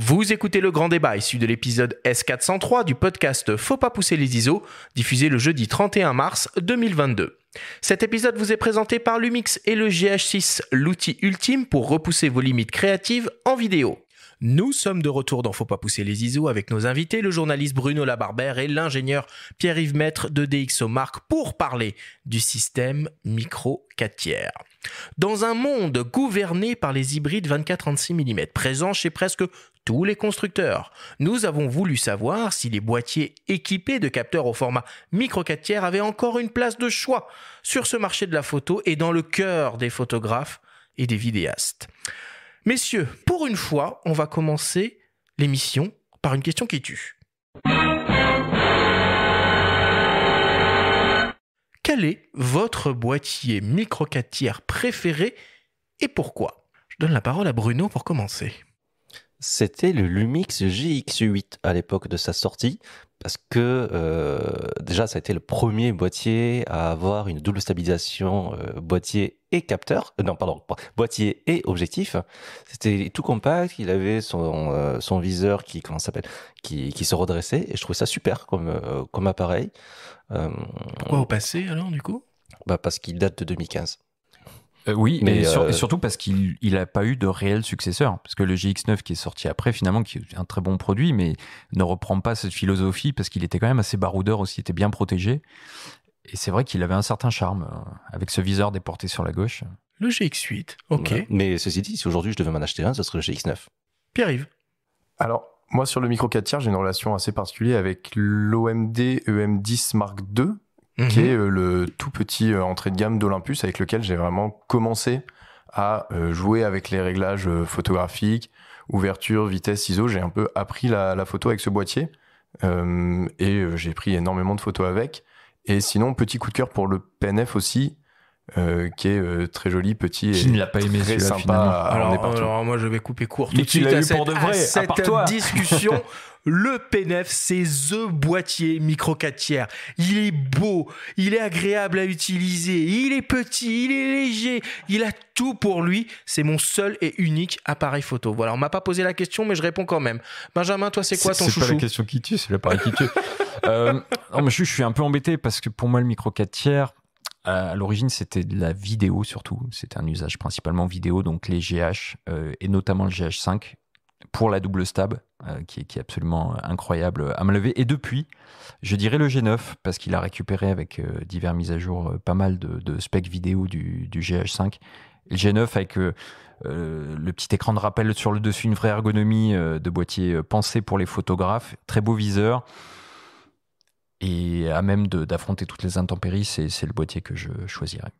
Vous écoutez le grand débat issu de l'épisode S403 du podcast Faut pas pousser les ISO, diffusé le jeudi 31 mars 2022. Cet épisode vous est présenté par Lumix et le GH6, l'outil ultime pour repousser vos limites créatives en vidéo. Nous sommes de retour dans Faut pas pousser les ISO avec nos invités, le journaliste Bruno Labarbère et l'ingénieur Pierre-Yves Maître de DxOMark pour parler du système micro 4/3. Dans un monde gouverné par les hybrides 24-36 mm, présents chez presque tous les constructeurs, nous avons voulu savoir si les boîtiers équipés de capteurs au format micro 4/3 avaient encore une place de choix sur ce marché de la photo et dans le cœur des photographes et des vidéastes. Messieurs, pour une fois, on va commencer l'émission par une question qui tue. Quel est votre boîtier micro 4/3 préféré et pourquoi ? Je donne la parole à Bruno pour commencer. C'était le Lumix GX8 à l'époque de sa sortie, parce que déjà ça a été le premier boîtier à avoir une double stabilisation boîtier et capteur, boîtier et objectif. C'était tout compact, il avait son viseur qui se redressait, et je trouvais ça super comme appareil. Pourquoi au passé alors du coup ? Parce qu'il date de 2015. Oui, et surtout parce qu'il n'a pas eu de réel successeur. Parce que le GX9 qui est sorti après, finalement, qui est un très bon produit, mais ne reprend pas cette philosophie parce qu'il était quand même assez baroudeur aussi, il était bien protégé. Et c'est vrai qu'il avait un certain charme avec ce viseur déporté sur la gauche. Le GX8, ok. Ouais. Mais ceci dit, si aujourd'hui je devais m'en acheter un, ce serait le GX9. Pierre-Yves. Alors, moi sur le micro 4/3, j'ai une relation assez particulière avec l'OMD EM10 Mark II, qui est le tout petit entrée de gamme d'Olympus avec lequel j'ai vraiment commencé à jouer avec les réglages photographiques, ouverture, vitesse, ISO. J'ai un peu appris la photo avec ce boîtier et j'ai pris énormément de photos avec. Et sinon, petit coup de cœur pour le PNF aussi, qui est très joli, petit Qui et ne l'a pas aimé, très celui-là, sympa finalement. à emmener partout. Alors moi je vais couper court Mais tout de tu suite l'as à eu cette, pour de vrai, à à part cette toi. discussion. Le PNF, c'est THE boîtier micro 4/3. Il est beau, il est agréable à utiliser, il est petit, il est léger, il a tout pour lui. C'est mon seul et unique appareil photo. Voilà, on m'a pas posé la question, mais je réponds quand même. Benjamin, toi, c'est quoi ton chouchou ? C'est pas la question qui tue, c'est l'appareil qui tue. Non, mais je suis un peu embêté parce que pour moi, le micro 4/3, à l'origine, c'était de la vidéo surtout. C'était un usage principalement vidéo, donc les GH et notamment le GH5 pour la double stab, qui est absolument incroyable à me lever. Et depuis, je dirais le G9, parce qu'il a récupéré avec divers mises à jour pas mal de specs vidéo du GH5. Et le G9 avec le petit écran de rappel sur le dessus, une vraie ergonomie de boîtier pensé pour les photographes, très beau viseur. Et à même d'affronter toutes les intempéries, c'est le boîtier que je choisirais.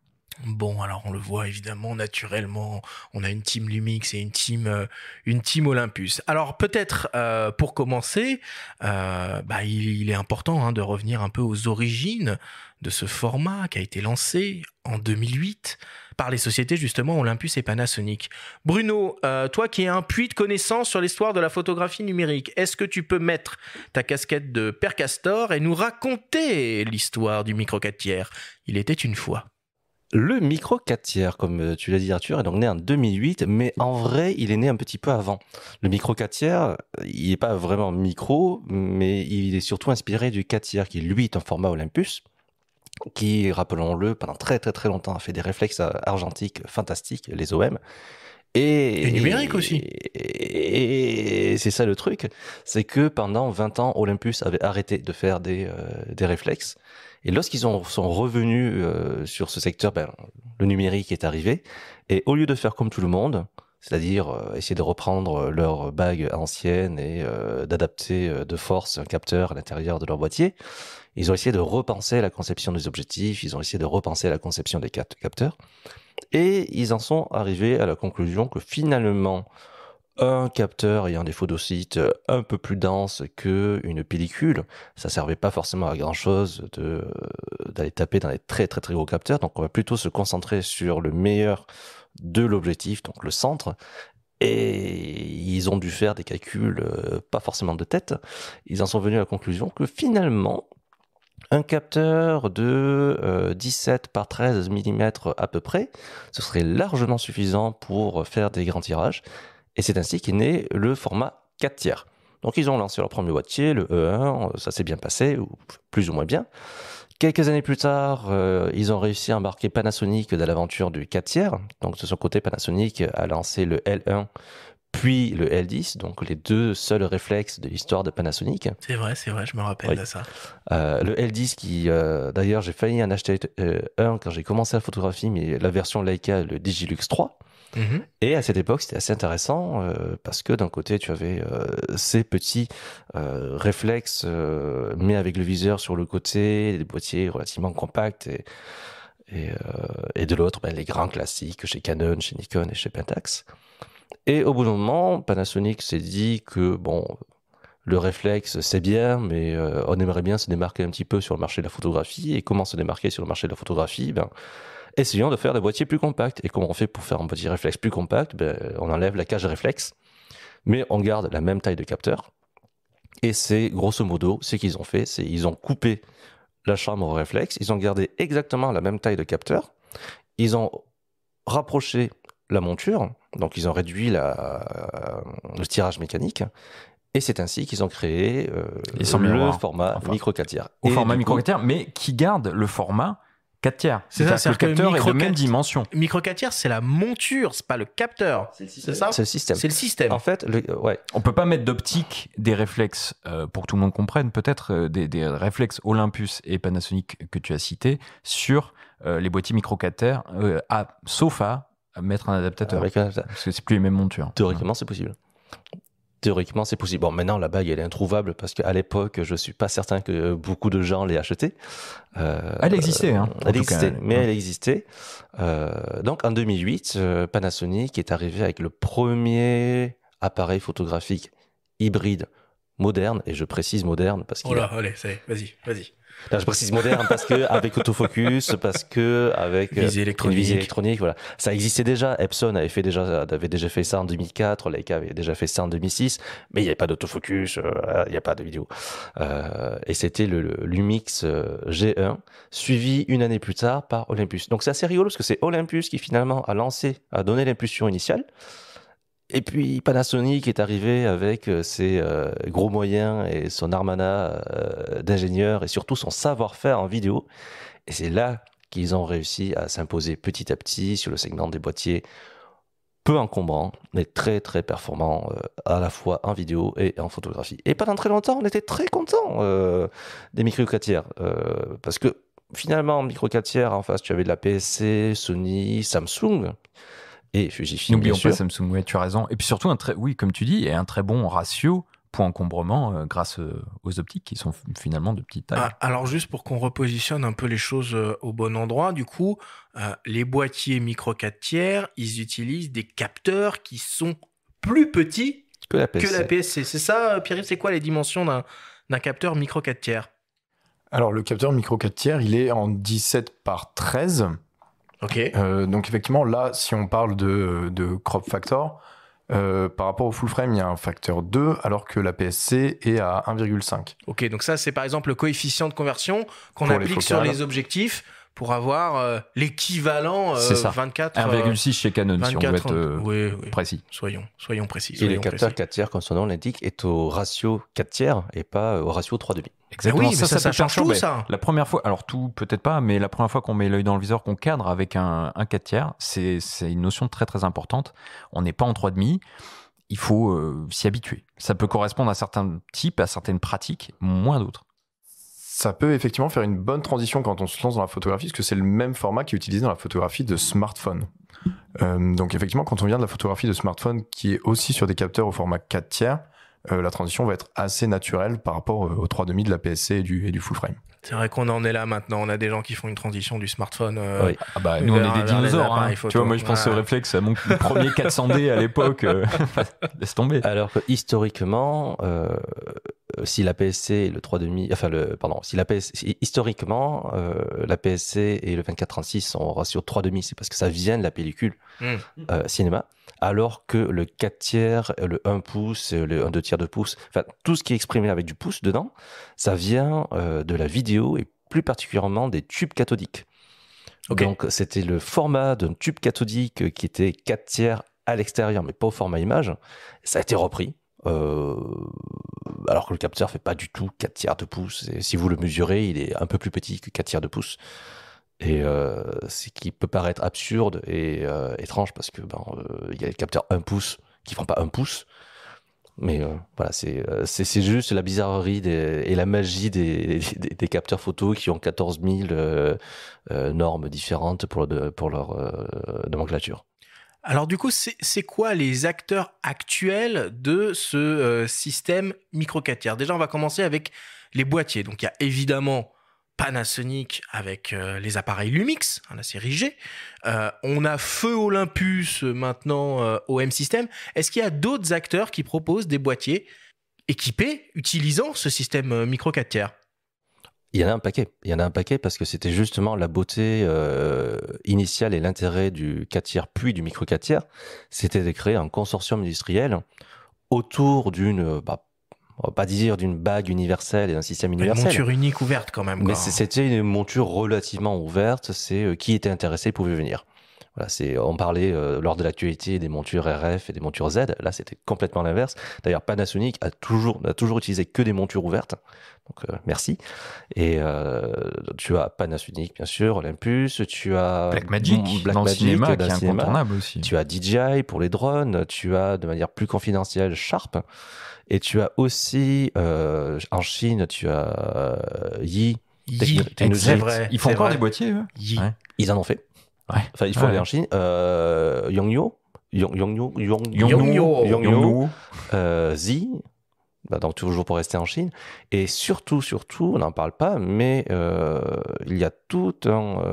Bon, alors on le voit évidemment naturellement, on a une team Lumix et une team Olympus. Alors peut-être pour commencer, il est important de revenir un peu aux origines de ce format qui a été lancé en 2008 par les sociétés justement Olympus et Panasonic. Bruno, toi qui es un puits de connaissances sur l'histoire de la photographie numérique, est-ce que tu peux mettre ta casquette de Père Castor et nous raconter l'histoire du micro 4/3 ? Il était une fois. Le micro 4/3, comme tu l'as dit Arthur, est donc né en 2008, mais en vrai, il est né un petit peu avant. Le micro 4/3, il n'est pas vraiment micro, mais il est surtout inspiré du 4/3, qui lui est un format Olympus, qui, rappelons-le, pendant très très très longtemps a fait des réflexes argentiques fantastiques, les OM. Et numérique aussi. Et c'est ça le truc, c'est que pendant 20 ans, Olympus avait arrêté de faire des réflexes. Et lorsqu'ils sont revenus sur ce secteur, le numérique est arrivé. Et au lieu de faire comme tout le monde, c'est-à-dire essayer de reprendre leur bague ancienne et d'adapter de force un capteur à l'intérieur de leur boîtier, ils ont essayé de repenser la conception des objectifs, ils ont essayé de repenser la conception des capteurs. Et ils en sont arrivés à la conclusion que finalement, un capteur ayant des photosites un peu plus denses qu'une pellicule, ça servait pas forcément à grand chose d'aller taper dans des très très très gros capteurs. Donc on va plutôt se concentrer sur le meilleur de l'objectif, donc le centre. Et ils ont dû faire des calculs pas forcément de tête. Ils en sont venus à la conclusion que finalement, un capteur de 17 par 13 mm à peu près, ce serait largement suffisant pour faire des grands tirages. Et c'est ainsi qu'est né le format 4 tiers. Donc ils ont lancé leur premier boîtier, le E1, ça s'est bien passé, ou plus ou moins bien. Quelques années plus tard, ils ont réussi à embarquer Panasonic dans l'aventure du 4 tiers. Donc de son côté, Panasonic a lancé le L1, puis le L10, donc les deux seuls réflexes de l'histoire de Panasonic. C'est vrai, je me rappelle de ça. Le L10 qui, d'ailleurs, j'ai failli en acheter un quand j'ai commencé la photographie, mais la version Leica, le Digilux 3. Et à cette époque, c'était assez intéressant parce que d'un côté, tu avais ces petits réflexes, mais avec le viseur sur le côté, des boîtiers relativement compacts, et de l'autre, les grands classiques chez Canon, chez Nikon et chez Pentax. Et au bout d'un moment, Panasonic s'est dit que bon, le réflexe c'est bien, mais on aimerait bien se démarquer un petit peu sur le marché de la photographie. Et comment se démarquer sur le marché de la photographie? Essayons de faire des boîtiers plus compacts. Et comment on fait pour faire un boîtier réflexe plus compact? On enlève la cage réflexe, mais on garde la même taille de capteur. Et c'est grosso modo ce qu'ils ont fait, c'est ils ont coupé la chambre réflexe, ils ont gardé exactement la même taille de capteur, ils ont rapproché la monture, donc ils ont réduit le tirage mécanique, et c'est ainsi qu'ils ont créé le format micro 4 tiers. Au format micro 4 tiers, mais qui garde le format 4 tiers. C'est-à-dire que le capteur est de même dimension. Micro 4 tiers, c'est la monture, c'est pas le capteur. C'est ça? C'est le système. C'est le système. En fait, on peut pas mettre d'optique des réflexes, pour que tout le monde comprenne, peut-être des réflexes Olympus et Panasonic que tu as cités, sur les boîtiers micro 4 tiers, sauf à mettre un adaptateur. Parce que c'est plus les mêmes montures. Théoriquement, c'est possible. Théoriquement, c'est possible. Bon, maintenant, la bague, elle est introuvable parce qu'à l'époque, je suis pas certain que beaucoup de gens l'aient achetée. Elle existait, hein. Elle existait, mais elle existait. Donc, en 2008, Panasonic est arrivé avec le premier appareil photographique hybride moderne, et je précise moderne parce qu'il allez, vas-y. Là, je précise moderne parce que avec autofocus, parce que avec visée électronique, voilà. Ça existait déjà. Epson avait déjà fait ça en 2004, Leica avait déjà fait ça en 2006, mais il n'y avait pas d'autofocus, il n'y a pas de vidéo. Et c'était le Lumix G1, suivi une année plus tard par Olympus. Donc c'est assez rigolo parce que c'est Olympus qui finalement a donné l'impulsion initiale. Et puis Panasonic est arrivé avec ses gros moyens et son armada d'ingénieurs et surtout son savoir-faire en vidéo. Et c'est là qu'ils ont réussi à s'imposer petit à petit sur le segment des boîtiers peu encombrants, mais très très performants à la fois en vidéo et en photographie. Et pendant très longtemps, on était très contents des micro 4 tiers parce que finalement, en micro 4 tiers, en face, tu avais de la PSC, Sony, Samsung. Et Fujifilm. N'oublions pas Samsung, ouais, tu as raison. Et puis surtout, comme tu dis, un très bon ratio point-encombrement grâce aux optiques qui sont finalement de petite taille. Alors juste pour qu'on repositionne un peu les choses au bon endroit, du coup, les boîtiers micro 4 tiers, ils utilisent des capteurs qui sont plus petits que la PSC. C'est ça, Pierre-Yves, c'est quoi les dimensions d'un capteur micro 4 tiers? Alors le capteur micro 4 tiers, il est en 17 par 13. Ok. Donc effectivement, là, si on parle de crop factor, par rapport au full frame, il y a un facteur 2, alors que la PSC est à 1,5. Ok, donc ça, c'est par exemple le coefficient de conversion qu'on applique sur les objectifs pour avoir l'équivalent 24... 1,6 chez Canon, 24, si on veut être précis. Soyons précis. Et le capteur 4 tiers, comme son nom l'indique, est au ratio 4 tiers et pas au ratio 3,5. Exactement. Oui, mais ça change tout, ça. La première fois, alors tout, peut-être pas, mais la première fois qu'on met l'œil dans le viseur, qu'on cadre avec un 4 tiers, c'est une notion très très importante. On n'est pas en 3,5. Il faut s'y habituer. Ça peut correspondre à certains types, à certaines pratiques, moins d'autres. Ça peut effectivement faire une bonne transition quand on se lance dans la photographie, parce que c'est le même format qui est utilisé dans la photographie de smartphone. Donc effectivement, quand on vient de la photographie de smartphone qui est aussi sur des capteurs au format 4 tiers, la transition va être assez naturelle par rapport au 3,5 de la PSC et du full frame. C'est vrai qu'on en est là maintenant. On a des gens qui font une transition du smartphone. Oui. Nous, on est des dinosaures. Tu vois, moi, je pense au réflexe à mon premier 400D à l'époque. Laisse tomber. Alors que historiquement, si la PSC et le 3,5, historiquement, la PSC et le 24-36 sont au ratio 3,5, c'est parce que ça vient de la pellicule cinéma. Alors que le 4 tiers, le 1 pouce, le 1 2 tiers de pouce, enfin tout ce qui est exprimé avec du pouce dedans, ça vient de la vidéo et plus particulièrement des tubes cathodiques. Okay. Donc c'était le format d'un tube cathodique qui était 4 tiers à l'extérieur, mais pas au format image. Ça a été repris Alors que le capteur fait pas du tout 4 tiers de pouce. Et si vous le mesurez, il est un peu plus petit que 4 tiers de pouce. Et ce qui peut paraître absurde et étrange parce que il y a le capteur 1 pouce qui font pas 1 pouce. Mais voilà, c'est juste la bizarrerie et la magie des capteurs photo qui ont 14 000 normes différentes pour leur nomenclature. Alors du coup, c'est quoi les acteurs actuels de ce système micro 4 tiers? Déjà, on va commencer avec les boîtiers. Donc il y a évidemment Panasonic avec les appareils Lumix, la série G. On a Feu Olympus maintenant OM System. Est-ce qu'il y a d'autres acteurs qui proposent des boîtiers équipés utilisant ce système micro 4 tiers? Il y en a un paquet. Il y en a un paquet parce que c'était justement la beauté initiale et l'intérêt du 4 tiers puis du micro 4 tiers. C'était de créer un consortium industriel autour d'une, on va pas dire d'une bague universelle et d'un système universel. Une monture unique ouverte quand même. Mais c'était une monture relativement ouverte. C'est qui était intéressé pouvait venir. Voilà, on parlait lors de l'actualité des montures RF et des montures Z. Là, c'était complètement l'inverse. D'ailleurs, Panasonic n'a toujours utilisé que des montures ouvertes. Donc, merci. Et tu as Panasonic, bien sûr, Olympus. Tu as Blackmagic dans le cinéma, qui est incontournable aussi. Tu as DJI pour les drones. Tu as, de manière plus confidentielle, Sharp. Et tu as aussi, en Chine, tu as Yi. C'est vrai. Ils font encore des boîtiers, eux. Ouais. Ils en ont fait. Ouais. Enfin, il faut aller en Chine. Yongnuo, Zi, donc toujours pour rester en Chine. Et surtout, on n'en parle pas, mais il y a tout un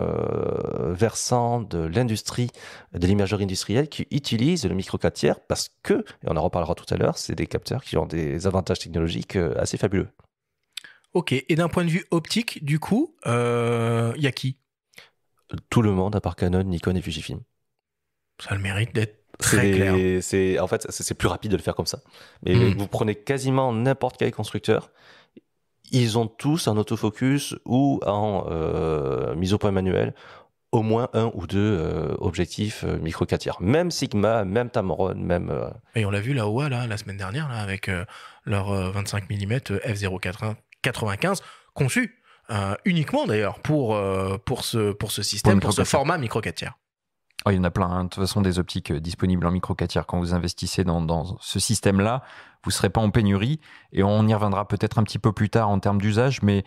versant de l'industrie, de l'imagerie industrielle qui utilise le micro 4 tiers parce que, et on en reparlera tout à l'heure, c'est des capteurs qui ont des avantages technologiques assez fabuleux. Ok, et d'un point de vue optique, du coup, il y a qui ? Tout le monde à part Canon, Nikon et Fujifilm. Ça a le mérite d'être très clair. En fait, c'est plus rapide de le faire comme ça. Mais vous prenez quasiment n'importe quel constructeur, ils ont tous en autofocus ou en mise au point manuel au moins 1 ou 2 objectifs micro 4 tiers. Même Sigma, même Tamron, même... Et on l'a vu là, la semaine dernière, là, avec leur 25 mm f/0.95 conçu uniquement d'ailleurs pour ce système, pour ce format micro 4 tiers. Oh, il y en a plein. Hein. De toute façon, des optiques disponibles en micro 4 tiers. Quand vous investissez dans ce système-là, vous ne serez pas en pénurie. Et on y reviendra peut-être un petit peu plus tard en termes d'usage, mais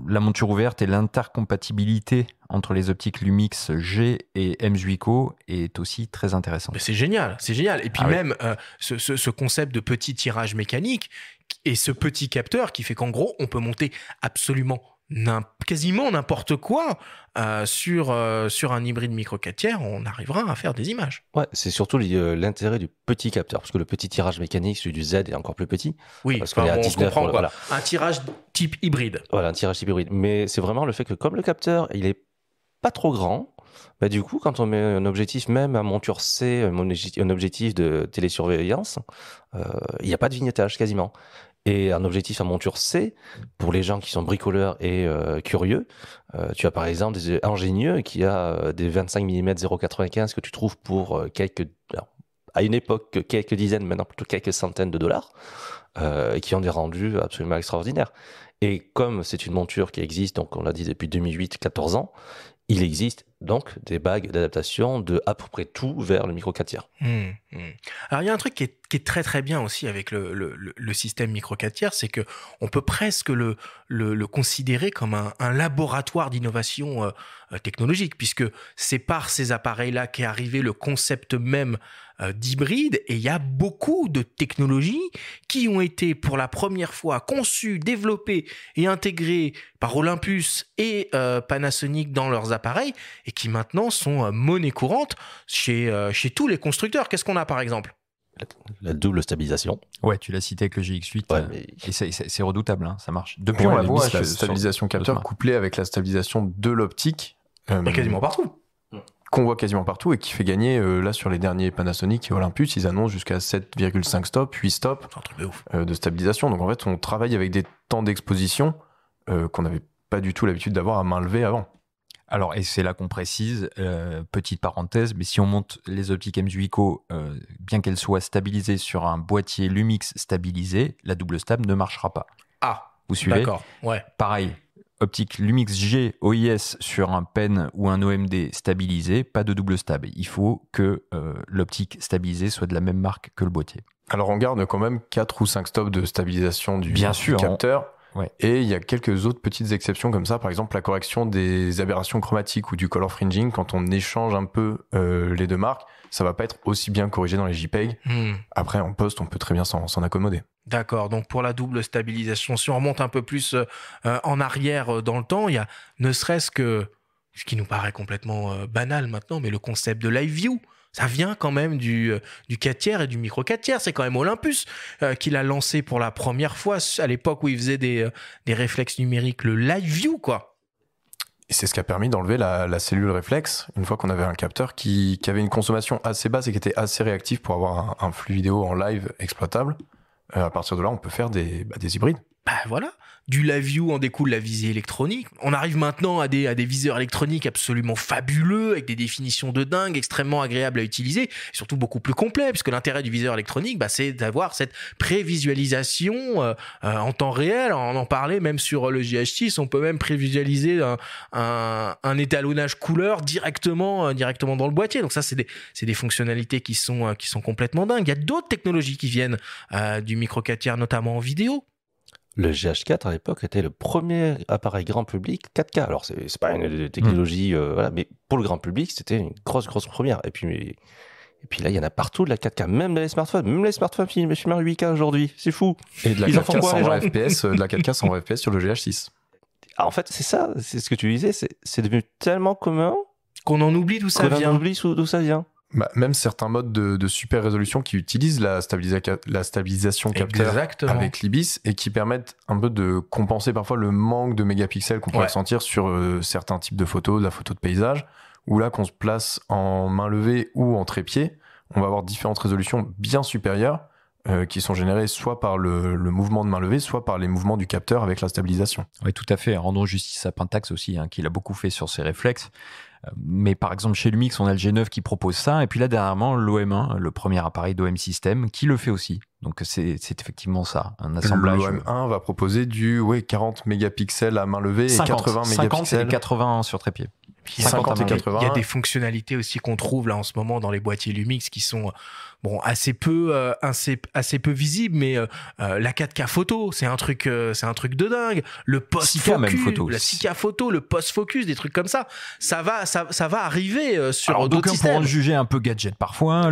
la monture ouverte et l'intercompatibilité entre les optiques Lumix G et M-Zuico est aussi très intéressante. C'est génial, c'est génial. Et puis même ce concept de petit tirage mécanique et ce petit capteur qui fait qu'en gros, on peut monter absolument quasiment n'importe quoi sur un hybride micro 4 tiers, on arrivera à faire des images. Ouais, c'est surtout l'intérêt du petit capteur, parce que le petit tirage mécanique, celui du Z, est encore plus petit. Oui, parce qu'on est à 19, comprend, voilà. Un tirage type hybride. Voilà, un tirage type hybride. Mais c'est vraiment le fait que comme le capteur, il est pas trop grand, bah du coup, quand on met un objectif, même à monture C, un objectif de télésurveillance, il n'y a pas de vignettage quasiment. Et un objectif à monture C, pour les gens qui sont bricoleurs et curieux, tu as par exemple des ingénieux qui a des 25 mm 0,95 que tu trouves pour à une époque, quelques dizaines, maintenant plutôt quelques centaines de dollars, et qui ont des rendus absolument extraordinaires. Et comme c'est une monture qui existe, donc on l'a dit depuis 2008, 14 ans, il existe donc des bagues d'adaptation de à peu près tout vers le micro 4 tiers. Alors il y a un truc qui est très très bien aussi avec le système micro 4 tiers, c'est que on peut presque le considérer comme un laboratoire d'innovation technologique, puisque c'est par ces appareils-là qu'est arrivé le concept même d'hybride, et il y a beaucoup de technologies qui ont été pour la première fois conçues, développées et intégrées par Olympus et Panasonic dans leurs appareils, et qui maintenant sont monnaie courante chez tous les constructeurs. Qu'est-ce qu'on a par exemple ? La double stabilisation. Ouais, tu l'as cité avec le GX8. Ouais, mais... Et c'est redoutable, hein, ça marche. Depuis, on la voit, la stabilisation capteur couplée avec la stabilisation de l'optique. Quasiment partout. Qu'on voit quasiment partout et qui fait gagner, là, sur les derniers Panasonic et Olympus, ils annoncent jusqu'à 7,5 stops, 8 stops de stabilisation. Donc en fait, on travaille avec des temps d'exposition qu'on n'avait pas du tout l'habitude d'avoir à main levée avant. Alors, et c'est là qu'on précise, petite parenthèse, mais si on monte les optiques M8Co, bien qu'elles soient stabilisées sur un boîtier Lumix stabilisé, la double stab ne marchera pas. Ah, vous suivez? D'accord, ouais. Pareil, optique Lumix G OIS sur un pen ou un OMD stabilisé, pas de double stab. Il faut que l'optique stabilisée soit de la même marque que le boîtier. Alors on garde quand même 4 ou 5 stops de stabilisation du capteur. Ouais. Et il y a quelques autres petites exceptions comme ça, par exemple la correction des aberrations chromatiques ou du color fringing, quand on échange un peu les deux marques, ça va pas être aussi bien corrigé dans les JPEG. Après en post, on peut très bien s'en accommoder. D'accord, donc pour la double stabilisation, si on remonte un peu plus en arrière dans le temps, il y a ne serait-ce que, ce qui nous paraît complètement banal maintenant, mais le concept de Live View. Ça vient quand même du 4 tiers et du micro 4 tiers. C'est quand même Olympus qui l'a lancé pour la première fois à l'époque où il faisait des réflexes numériques, le Live View, quoi. Et c'est ce qui a permis d'enlever la cellule réflexe, une fois qu'on avait un capteur qui avait une consommation assez basse et qui était assez réactif pour avoir un flux vidéo en live exploitable. À partir de là, on peut faire des hybrides. Bah voilà, du Live View en découle la visée électronique. On arrive maintenant à des viseurs électroniques absolument fabuleux, avec des définitions de dingue, extrêmement agréables à utiliser, et surtout beaucoup plus complets, puisque l'intérêt du viseur électronique, c'est d'avoir cette prévisualisation en temps réel. On en parlait même sur le GH6, on peut même prévisualiser un étalonnage couleur directement dans le boîtier. Donc ça, c'est des fonctionnalités qui sont complètement dingues. Il y a d'autres technologies qui viennent du micro 4 tiers, notamment en vidéo. Le GH4 à l'époque était le premier appareil grand public 4K. Alors c'est pas une technologie, voilà, mais pour le grand public c'était une grosse première. Et puis là il y en a partout de la 4K, même dans les smartphones. Même les smartphones filment en 8K aujourd'hui, c'est fou. Et de la Ils en font 4K quoi, les 120 gens FPS, de la 4K 120 FPS sur le GH6. Ah, en fait c'est ça, c'est ce que tu disais, c'est devenu tellement commun Qu'on en oublie d'où ça vient. On oublie d'où ça vient. Même certains modes de super résolution qui utilisent la stabilisation capteur Exactement. avec l'IBIS et qui permettent un peu de compenser parfois le manque de mégapixels qu'on pourrait ressentir sur certains types de photos, de la photo de paysage, où là qu'on se place en main levée ou en trépied, on va avoir différentes résolutions bien supérieures qui sont générées soit par le mouvement de main levée, soit par les mouvements du capteur avec la stabilisation. Oui, tout à fait. Rendons justice à Pentax aussi, qui l'a beaucoup fait sur ses réflexes. Mais par exemple, chez Lumix, on a le G9 qui propose ça. Et puis là, dernièrement, l'OM1, le premier appareil d'OM System, qui le fait aussi. Donc, c'est effectivement ça, un assemblage. L'OM1 va proposer du 40 mégapixels à main levée 50, et 80 mégapixels. 50 et 80 sur trépied. Puis 50 et 80. Il y a des fonctionnalités aussi qu'on trouve là en ce moment dans les boîtiers Lumix qui sont assez peu visibles, mais la 4K photo, c'est un truc de dingue. Le post-focus, la 6K photo, le post-focus, des trucs comme ça. Ça va arriver sur d'autres systèmes. Pour en juger un peu gadget parfois.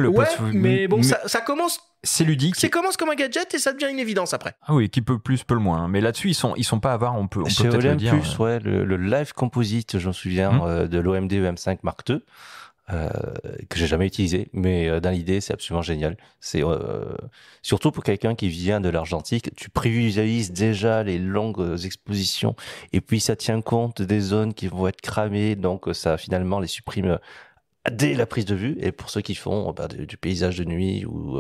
Mais bon, ça commence. C'est ludique. Ça commence comme un gadget et ça devient une évidence après. Ah oui, qui peut plus, peut le moins. Mais là-dessus, ils sont pas avares, on peut peut-être le dire. Le Live Composite, je me souviens, de l'OMD EM5 Mark II, que j'ai jamais utilisé, mais dans l'idée, c'est absolument génial. C'est surtout pour quelqu'un qui vient de l'argentique, tu privilégies déjà les longues expositions, et puis ça tient compte des zones qui vont être cramées, donc ça finalement les supprime dès la prise de vue. Et pour ceux qui font du paysage de nuit ou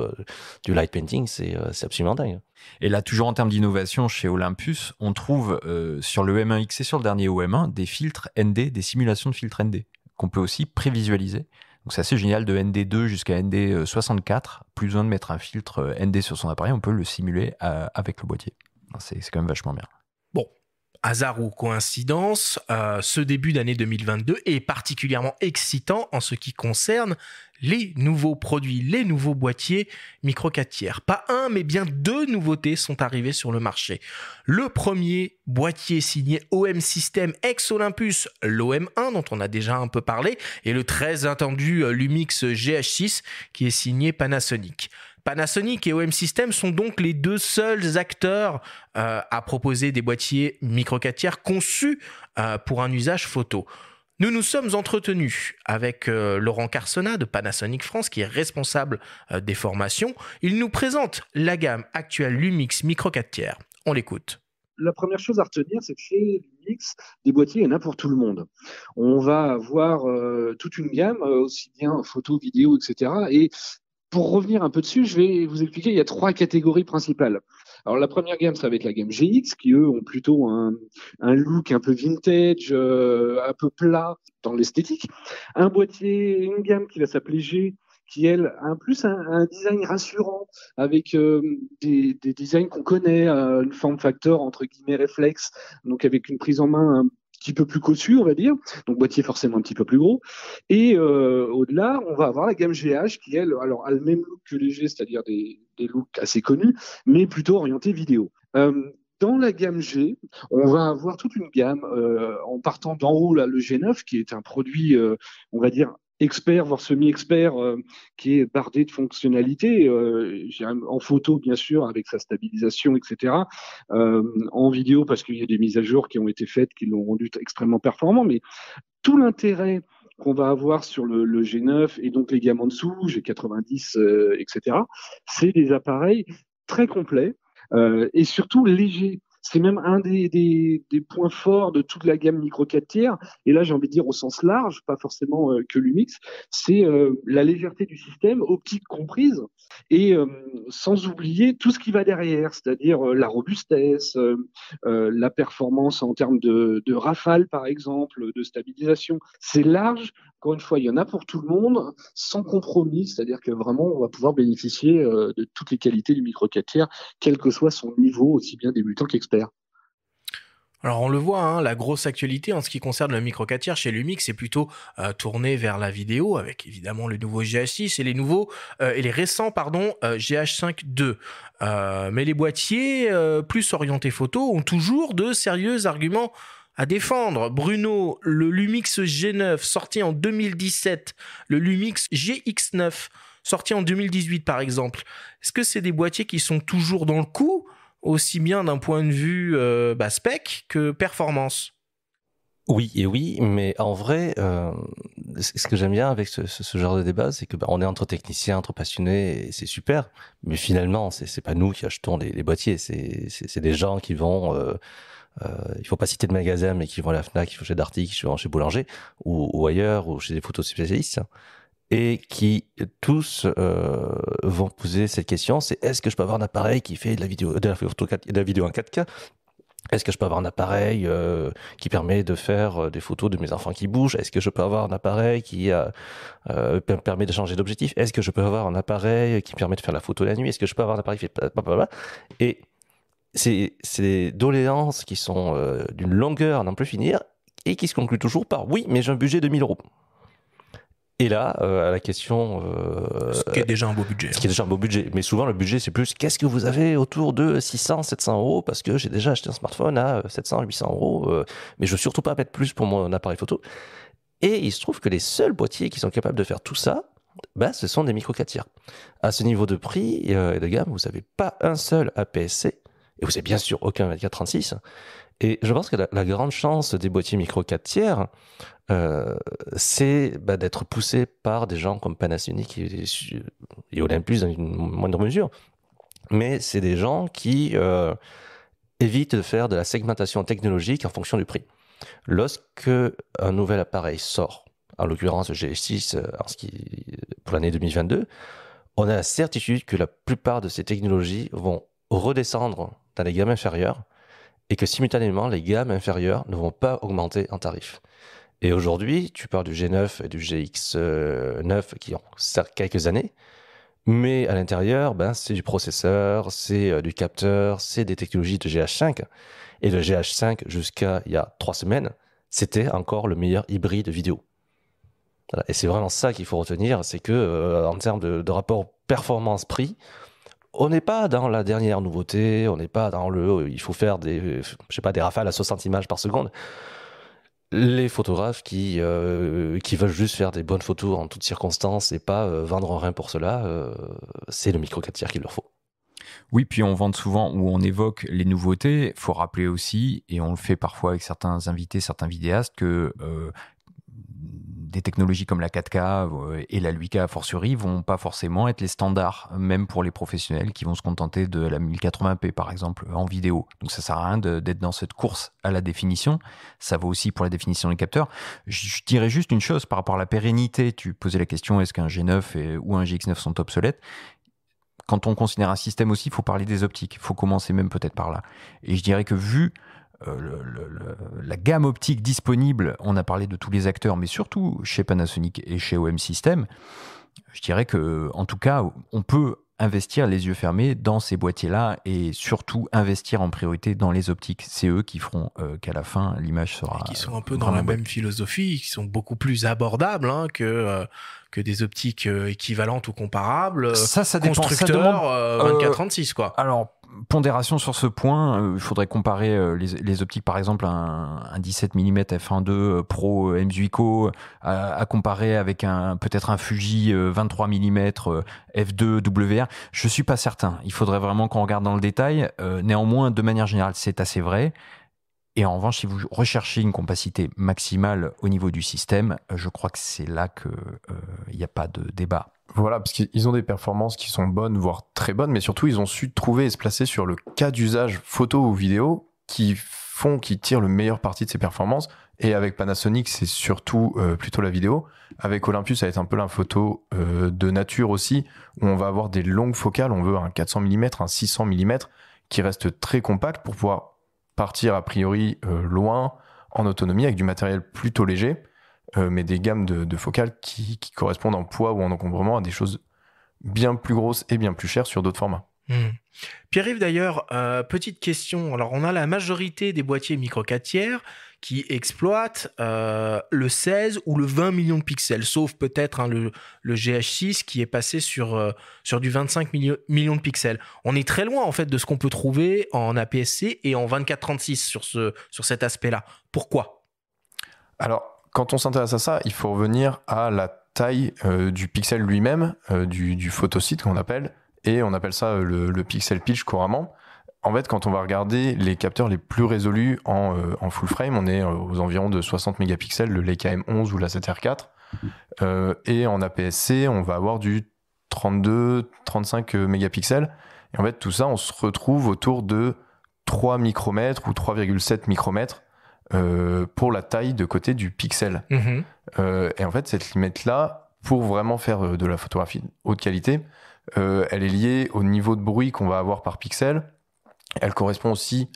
du light painting, c'est absolument dingue. Et là, toujours en termes d'innovation, chez Olympus, on trouve sur le M1X et sur le dernier OM1 des filtres ND, des simulations de filtres ND, qu'on peut aussi prévisualiser. Donc c'est assez génial, de ND2 jusqu'à ND64. Plus besoin de mettre un filtre ND sur son appareil, on peut le simuler avec le boîtier. C'est quand même vachement bien. Bon. Hasard ou coïncidence, ce début d'année 2022 est particulièrement excitant en ce qui concerne les nouveaux produits, les nouveaux boîtiers micro 4 tiers. Pas un, mais bien 2 nouveautés sont arrivées sur le marché. Le premier boîtier signé OM System ex-Olympus, l'OM1 dont on a déjà un peu parlé, et le très attendu Lumix GH6 qui est signé Panasonic. Panasonic et OM System sont donc les 2 seuls acteurs à proposer des boîtiers micro 4 tiers conçus pour un usage photo. Nous nous sommes entretenus avec Laurent Carsona de Panasonic France, qui est responsable des formations. Il nous présente la gamme actuelle Lumix micro 4 tiers. On l'écoute. La première chose à retenir, c'est que chez Lumix, des boîtiers, il y en a pour tout le monde. On va avoir toute une gamme, aussi bien photo, vidéo, etc. Et pour revenir un peu dessus, je vais vous expliquer, il y a 3 catégories principales. Alors la première gamme, ça va être la gamme GX, qui eux ont plutôt un look un peu vintage, un peu plat dans l'esthétique. Un boîtier, une gamme qui va s'appeler G, qui elle a un design rassurant, avec des designs qu'on connaît, une forme factor entre guillemets réflexe, donc avec une prise en main un petit peu plus cossue, on va dire, donc boîtier forcément un petit peu plus gros. Et au-delà, on va avoir la gamme GH qui, elle, alors, a le même look que les G, c'est-à-dire des looks assez connus, mais plutôt orientés vidéo. Dans la gamme G, on va avoir toute une gamme, en partant d'en haut, là, le G9, qui est un produit, on va dire, expert, voire semi-expert, qui est bardé de fonctionnalités, en photo, bien sûr, avec sa stabilisation, etc. En vidéo, parce qu'il y a des mises à jour qui ont été faites, qui l'ont rendu extrêmement performant, mais tout l'intérêt qu'on va avoir sur le G9 et donc les gammes en dessous, G90, etc., c'est des appareils très complets et surtout légers. C'est même un des points forts de toute la gamme micro 4 tiers. Et là, j'ai envie de dire au sens large, pas forcément que l'Umix, c'est la légèreté du système, optique comprise, et sans oublier tout ce qui va derrière, c'est-à-dire la robustesse, la performance en termes de rafale, par exemple, de stabilisation. C'est large. Encore une fois, il y en a pour tout le monde, sans compromis, c'est-à-dire que vraiment, on va pouvoir bénéficier de toutes les qualités du micro 4 tiers, quel que soit son niveau, aussi bien débutant qu'expert. Alors on le voit, hein, la grosse actualité en ce qui concerne le micro 4 tiers chez Lumix, c'est plutôt tourné vers la vidéo, avec évidemment le nouveau GH6 et les nouveaux et les récents GH5 II. Mais les boîtiers plus orientés photo ont toujours de sérieux arguments à défendre. Bruno, le Lumix G9 sorti en 2017, le Lumix GX9 sorti en 2018 par exemple, est-ce que c'est des boîtiers qui sont toujours dans le coup, aussi bien d'un point de vue spec que performance? Oui et oui, mais en vrai, ce que j'aime bien avec ce genre de débat, c'est que on est entre techniciens, entre passionnés, et c'est super. Mais finalement, c'est pas nous qui achetons les boîtiers, c'est des gens qui vont, il faut pas citer de magasin, mais qui vont à la Fnac, qui vont chez Darty, qui vont chez Boulanger ou ailleurs, ou chez des photos spécialistes, et qui tous vont poser cette question, c'est est-ce que je peux avoir un appareil qui fait de la vidéo en 4K? Est-ce que je peux avoir un appareil qui permet de faire des photos de mes enfants qui bougent? Est-ce que je peux avoir un appareil qui permet de changer d'objectif? Est-ce que je peux avoir un appareil qui permet de faire la photo la nuit? Est-ce que je peux avoir un appareil qui fait... Et c'est des doléances qui sont d'une longueur à n'en plus finir et qui se concluent toujours par oui, mais j'ai un budget de 1 000 euros. Et là, à la question... ce qui est déjà un beau budget. Ce qui est déjà un beau budget. Mais souvent, le budget, c'est plus qu'est-ce que vous avez autour de 600, 700 euros parce que j'ai déjà acheté un smartphone à 700, 800 euros, mais je veux surtout pas mettre plus pour mon appareil photo. Et il se trouve que les seuls boîtiers qui sont capables de faire tout ça, ce sont des micro 4 tiers. À ce niveau de prix et de gamme, vous n'avez pas un seul APS-C, et vous n'avez bien sûr aucun 2436. Et je pense que la grande chance des boîtiers micro 4 tiers, c'est d'être poussé par des gens comme Panasonic et Olympus dans une moindre mesure. Mais c'est des gens qui évitent de faire de la segmentation technologique en fonction du prix. Lorsque un nouvel appareil sort, en l'occurrence le GH6 pour l'année 2022, on a la certitude que la plupart de ces technologies vont redescendre dans les gammes inférieures et que simultanément, les gammes inférieures ne vont pas augmenter en tarif. Et aujourd'hui, tu parles du G9 et du GX9 qui ont certes quelques années, mais à l'intérieur, c'est du processeur, c'est du capteur, c'est des technologies de GH5. Et le GH5, jusqu'à il y a 3 semaines, c'était encore le meilleur hybride vidéo. Voilà. Et c'est vraiment ça qu'il faut retenir, c'est que en termes de rapport performance-prix, on n'est pas dans la dernière nouveauté, on n'est pas dans il faut faire des rafales à 60 images par seconde. Les photographes qui veulent juste faire des bonnes photos en toutes circonstances et pas vendre un rein pour cela, c'est le micro 4 tiers qu'il leur faut. Oui, puis on vante souvent ou on évoque les nouveautés. Il faut rappeler aussi, et on le fait parfois avec certains invités, certains vidéastes, que des technologies comme la 4K et la 8K a fortiori vont pas forcément être les standards, même pour les professionnels qui vont se contenter de la 1080p par exemple en vidéo. Donc ça sert à rien d'être dans cette course à la définition. Ça vaut aussi pour la définition des capteurs. Je dirais juste une chose par rapport à la pérennité. Tu posais la question, est-ce qu'un G9 ou un GX9 sont obsolètes? Quand on considère un système aussi, il faut parler des optiques. Il faut commencer même peut-être par là. Et je dirais que vu la gamme optique disponible, on a parlé de tous les acteurs, mais surtout chez Panasonic et chez OM System, je dirais que, en tout cas, on peut investir les yeux fermés dans ces boîtiers-là et surtout investir en priorité dans les optiques. C'est eux qui feront qu'à la fin, l'image sera... Et qui sont un peu dans la même philosophie, qui sont beaucoup plus abordables que des optiques équivalentes ou comparables. Ça dépend. Constructeur 24-36, quoi. Alors, pondération sur ce point, il faudrait comparer les optiques, par exemple, un 17 mm f1.2 Pro M-Zuico à comparer avec peut-être un Fuji 23 mm f2 WR. Je suis pas certain. Il faudrait vraiment qu'on regarde dans le détail. Néanmoins, de manière générale, c'est assez vrai. Et en revanche, si vous recherchez une capacité maximale au niveau du système, je crois que c'est là qu'il n'y a pas de débat. Voilà, parce qu'ils ont des performances qui sont bonnes, voire très bonnes, mais surtout, ils ont su trouver et se placer sur le cas d'usage photo ou vidéo qui tirent le meilleur parti de ces performances. Et avec Panasonic, c'est surtout plutôt la vidéo. Avec Olympus, ça va être un peu la photo de nature aussi, où on va avoir des longues focales. On veut un 400 mm, un 600 mm qui reste très compact pour pouvoir partir a priori loin en autonomie avec du matériel plutôt léger. Mais des gammes de focales qui correspondent en poids ou en encombrement à des choses bien plus grosses et bien plus chères sur d'autres formats. Pierre-Yves, d'ailleurs, petite question. Alors, on a la majorité des boîtiers micro 4 tiers qui exploitent le 16 ou le 20 millions de pixels, sauf peut-être le GH6 qui est passé sur du 25 millions de pixels. On est très loin, en fait, de ce qu'on peut trouver en APS-C et en 24-36 sur cet aspect-là. Pourquoi ? Alors, quand on s'intéresse à ça, il faut revenir à la taille du pixel lui-même, du photosite qu'on appelle, et on appelle ça le pixel pitch couramment. En fait, quand on va regarder les capteurs les plus résolus en full frame, on est aux environs de 60 mégapixels, le Leica M11 ou la 7R4. Et en APS-C, on va avoir du 32-35 mégapixels. Et en fait, tout ça, on se retrouve autour de 3 micromètres ou 3,7 micromètres pour la taille de côté du pixel. Et en fait, cette limite-là, pour vraiment faire de la photographie de haute qualité, elle est liée au niveau de bruit qu'on va avoir par pixel. Elle correspond aussi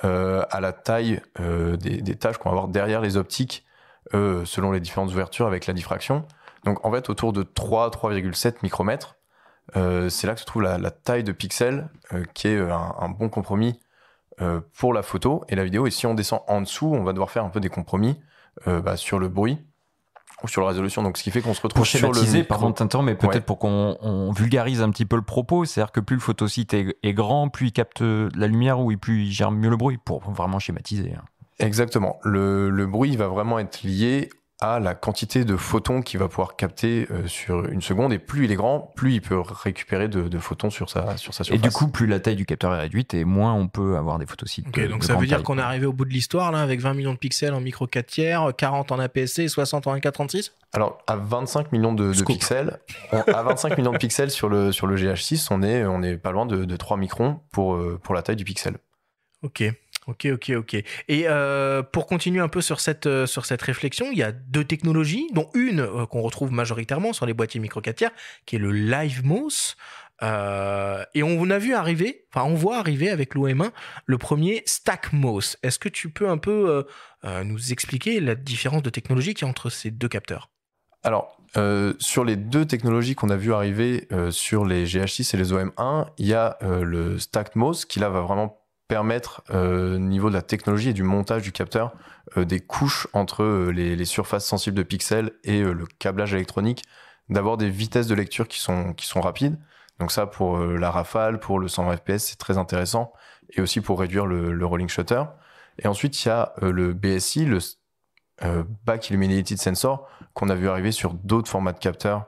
à la taille des tâches qu'on va avoir derrière les optiques selon les différentes ouvertures avec la diffraction. Donc en fait, autour de 3,7 micromètres, c'est là que se trouve la taille de pixel qui est un bon compromis pour la photo et la vidéo. Et si on descend en dessous, on va devoir faire un peu des compromis sur le bruit ou sur la résolution. Donc ce qui fait qu'on se retrouve sur le micro. Pardon de t'interrompre, mais peut-être pour qu'on vulgarise un petit peu le propos, c'est-à-dire que plus le photosite est grand, plus il capte la lumière ou plus il gère mieux le bruit, pour vraiment schématiser. Exactement. Le bruit va vraiment être lié à la quantité de photons qu'il va pouvoir capter sur une seconde, et plus il est grand, plus il peut récupérer de photons sur sa surface. Et du coup, plus la taille du capteur est réduite et moins on peut avoir des photosites. Donc ça veut dire qu'on est arrivé au bout de l'histoire là, avec 20 millions de pixels en micro 4 tiers, 40 en APS-C et 60 en 24-36 ? Alors à 25 millions de pixels, à 25 millions de pixels sur le GH6, on est pas loin de 3 microns pour la taille du pixel. Ok. Et pour continuer un peu sur cette réflexion, il y a deux technologies, dont une qu'on retrouve majoritairement sur les boîtiers micro 4 tiers, qui est le LiveMOS. Et on voit arriver avec l'OM1 le premier StackMOS. Est-ce que tu peux un peu nous expliquer la différence de technologie qu'il y a entre ces deux capteurs ? Alors, sur les deux technologies qu'on a vu arriver sur les GH6 et les OM1, il y a le StackMOS qui là va vraiment permettre, au niveau de la technologie et du montage du capteur, des couches entre les surfaces sensibles de pixels et le câblage électronique, d'avoir des vitesses de lecture qui sont rapides. Donc ça, pour la rafale, pour le 120 fps, c'est très intéressant, et aussi pour réduire le rolling shutter. Et ensuite, il y a le BSI, le Back Illuminated Sensor, qu'on a vu arriver sur d'autres formats de capteurs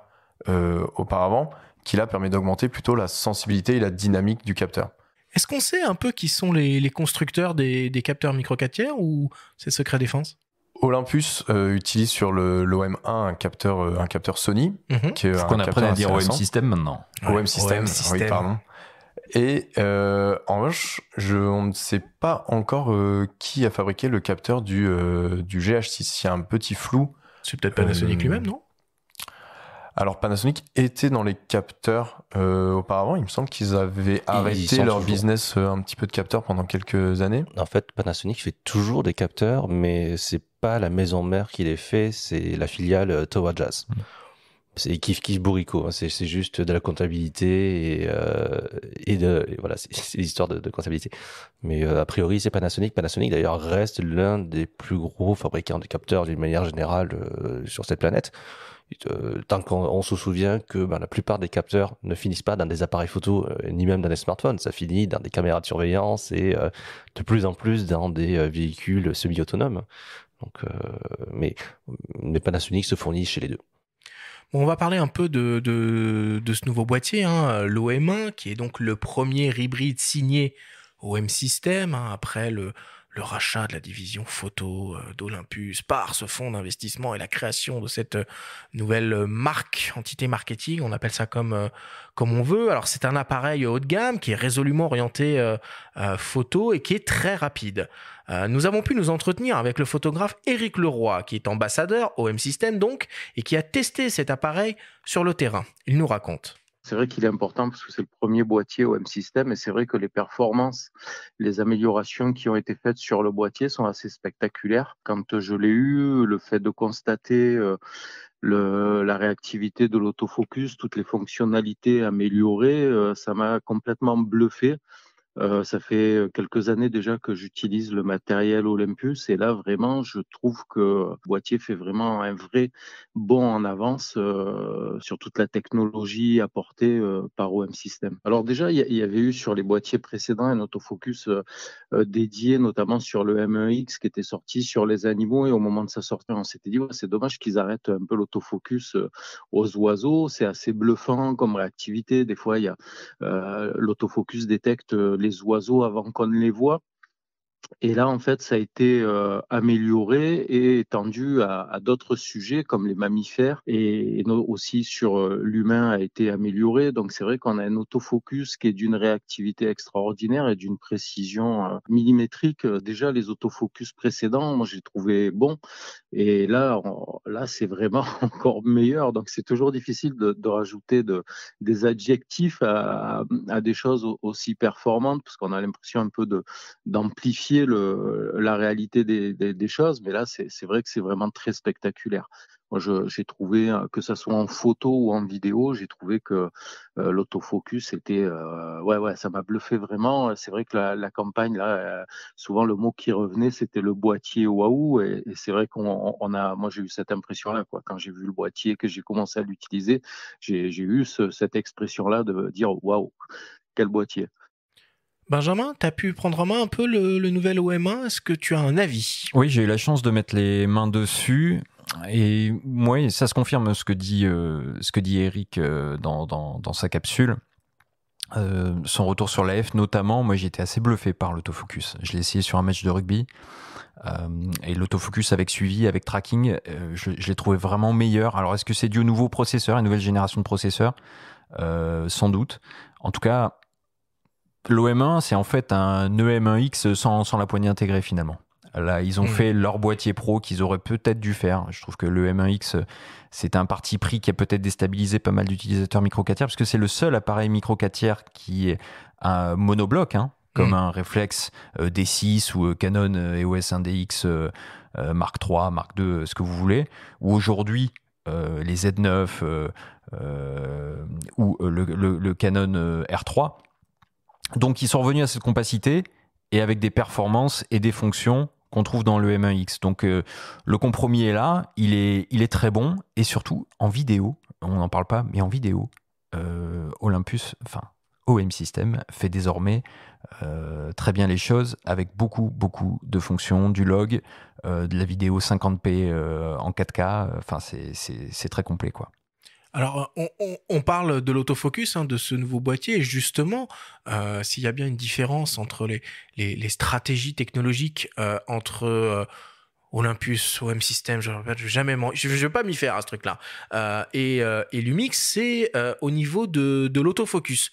auparavant, qui là permet d'augmenter plutôt la sensibilité et la dynamique du capteur. Est-ce qu'on sait un peu qui sont les constructeurs des capteurs micro 4 tiers, ou c'est secret défense ? Olympus utilise sur l'OM1 un capteur Sony. Qui est Faut qu'on apprenne à dire OM System maintenant. OM System, oui, pardon. Et en revanche, on ne sait pas encore qui a fabriqué le capteur du GH6. Il y a un petit flou. C'est peut-être Panasonic lui-même, non? Alors Panasonic était dans les capteurs auparavant. Il me semble qu'ils avaient arrêté leur business un petit peu de capteurs pendant quelques années. En fait, Panasonic fait toujours des capteurs, mais c'est pas la maison mère qui les fait, c'est la filiale Towa Jazz. C'est kiff bourricot, hein. C'est juste de la comptabilité et voilà, c'est l'histoire de comptabilité. Mais a priori, c'est Panasonic. Panasonic d'ailleurs reste l'un des plus gros fabricants de capteurs d'une manière générale sur cette planète. Tant qu'on se souvient que la plupart des capteurs ne finissent pas dans des appareils photo ni même dans des smartphones, ça finit dans des caméras de surveillance et de plus en plus dans des véhicules semi-autonomes. Donc, mais Panasonic se fournit chez les deux. Bon, on va parler un peu de ce nouveau boîtier, hein, l'OM1, qui est donc le premier hybride signé OM System, hein, après le rachat de la division photo d'Olympus par ce fonds d'investissement et la création de cette nouvelle entité marketing, on appelle ça comme on veut. Alors c'est un appareil haut de gamme qui est résolument orienté photo et qui est très rapide. Nous avons pu nous entretenir avec le photographe Éric Leroy, qui est ambassadeur OM System donc, et qui a testé cet appareil sur le terrain. Il nous raconte. C'est vrai qu'il est important parce que c'est le premier boîtier OM System et c'est vrai que les performances, les améliorations qui ont été faites sur le boîtier sont assez spectaculaires. Quand je l'ai eu, le fait de constater la réactivité de l'autofocus, toutes les fonctionnalités améliorées, ça m'a complètement bluffé. Ça fait quelques années déjà que j'utilise le matériel Olympus et là vraiment je trouve que le boîtier fait vraiment un vrai bond en avance sur toute la technologie apportée par OM System. Alors déjà il y avait eu sur les boîtiers précédents un autofocus dédié notamment sur le M1X qui était sorti sur les animaux et au moment de sa sortie on s'était dit c'est dommage qu'ils arrêtent un peu l'autofocus aux oiseaux, c'est assez bluffant comme réactivité, des fois il y a l'autofocus détecte les oiseaux avant qu'on ne les voit. Et là, en fait, ça a été amélioré et étendu à d'autres sujets comme les mammifères et aussi sur l'humain a été amélioré. Donc, c'est vrai qu'on a un autofocus qui est d'une réactivité extraordinaire et d'une précision millimétrique. Déjà, les autofocus précédents, moi, j'ai trouvé bon. Et là, c'est vraiment encore meilleur. Donc, c'est toujours difficile de rajouter des adjectifs à des choses aussi performantes parce qu'on a l'impression un peu d'amplifier la réalité des choses, mais là c'est vrai que c'est vraiment très spectaculaire. Moi j'ai trouvé, que ça soit en photo ou en vidéo, j'ai trouvé que l'autofocus était ça m'a bluffé vraiment. C'est vrai que la campagne là, souvent le mot qui revenait c'était le boîtier waouh et c'est vrai moi j'ai eu cette impression là quoi. Quand j'ai vu le boîtier, que j'ai commencé à l'utiliser, j'ai eu cette expression là de dire waouh, quel boîtier. Benjamin, tu as pu prendre en main un peu le nouvel OM1. Est-ce que tu as un avis? Oui, j'ai eu la chance de mettre les mains dessus. Et moi, ça se confirme ce que dit Eric dans sa capsule. Son retour sur la F, notamment, moi j'étais assez bluffé par l'autofocus. Je l'ai essayé sur un match de rugby. Et l'autofocus avec suivi, avec tracking, je l'ai trouvé vraiment meilleur. Alors, est-ce que c'est dû au nouveau processeur, à une nouvelle génération de processeurs? Sans doute. En tout cas, l'OM1, c'est en fait un EM1X sans la poignée intégrée finalement. Là, ils ont fait leur boîtier pro qu'ils auraient peut-être dû faire. Je trouve que le M1X, c'est un parti pris qui a peut-être déstabilisé pas mal d'utilisateurs micro 4 tiers parce que c'est le seul appareil micro 4 tiers qui est un monobloc, comme un réflexe D6 ou Canon EOS 1DX Mark III, Mark II, ce que vous voulez. Ou aujourd'hui, les Z9 ou le Canon R3. Donc, ils sont revenus à cette compacité et avec des performances et des fonctions qu'on trouve dans le M1X. Donc, le compromis est là, il est très bon et surtout en vidéo, on n'en parle pas, mais en vidéo, Olympus, enfin OM System fait désormais très bien les choses avec beaucoup de fonctions, du log, de la vidéo 50p en 4K, enfin c'est très complet quoi. Alors, on parle de l'autofocus, de ce nouveau boîtier, et justement, s'il y a bien une différence entre les stratégies technologiques entre Olympus, OM System, je vais pas m'y faire à ce truc-là. Et Lumix, c'est au niveau de l'autofocus,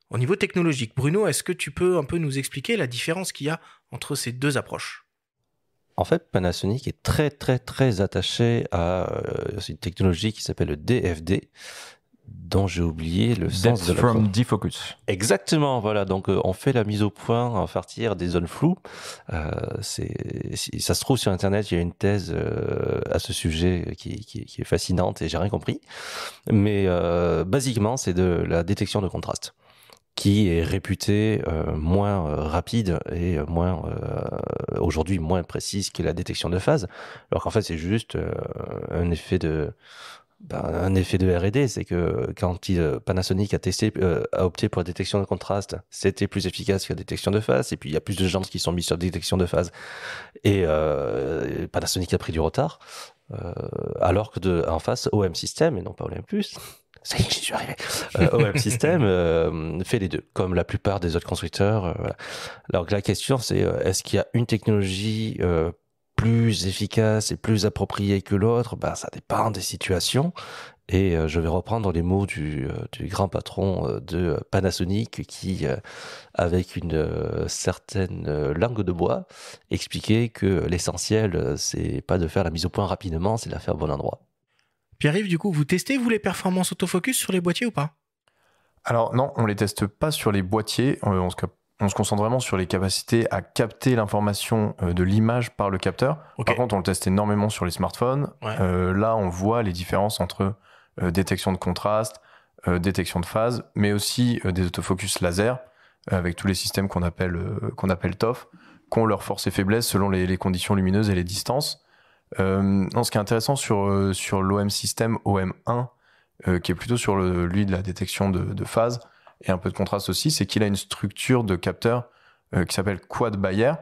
au niveau technologique. Bruno, est-ce que tu peux un peu nous expliquer la différence qu'il y a entre ces deux approches ? En fait, Panasonic est très, très, très attaché à une technologie qui s'appelle le DFD, dont j'ai oublié le sens de Depth la from defocus. Exactement, voilà. Donc, on fait la mise au point à partir des zones floues. Ça se trouve sur Internet, il y a une thèse à ce sujet qui est fascinante et j'ai rien compris. Mais basiquement, c'est de la détection de contraste, qui est réputée moins rapide et aujourd'hui moins précise que la détection de phase, alors qu'en fait c'est juste un effet de R&D. C'est que quand Panasonic a opté pour la détection de contraste, c'était plus efficace que la détection de phase, et puis il y a plus de gens qui sont mis sur la détection de phase, et Panasonic a pris du retard, alors que en face OM System, et non pas Olympus, ça y est, j'y suis arrivé. OM System fait les deux, comme la plupart des autres constructeurs. Voilà. Alors la question, c'est est-ce qu'il y a une technologie plus efficace et plus appropriée que l'autre? Ça dépend des situations. Et je vais reprendre les mots du grand patron de Panasonic qui, avec une certaine langue de bois, expliquait que l'essentiel, c'est pas de faire la mise au point rapidement, c'est de la faire au bon endroit. Pierre-Yves, du coup, vous testez, vous, les performances autofocus sur les boîtiers ou pas ? Alors non, on les teste pas sur les boîtiers, on se concentre vraiment sur les capacités à capter l'information de l'image par le capteur. Okay. Par contre, on le teste énormément sur les smartphones. Ouais. Là, on voit les différences entre détection de contraste, détection de phase, mais aussi des autofocus laser, avec tous les systèmes qu'on appelle TOF, qui ont leurs forces et faiblesses selon les conditions lumineuses et les distances. Ce qui est intéressant sur l'OM System OM1, qui est plutôt sur lui de la détection de phase et un peu de contraste aussi, c'est qu'il a une structure de capteur qui s'appelle quad Bayer,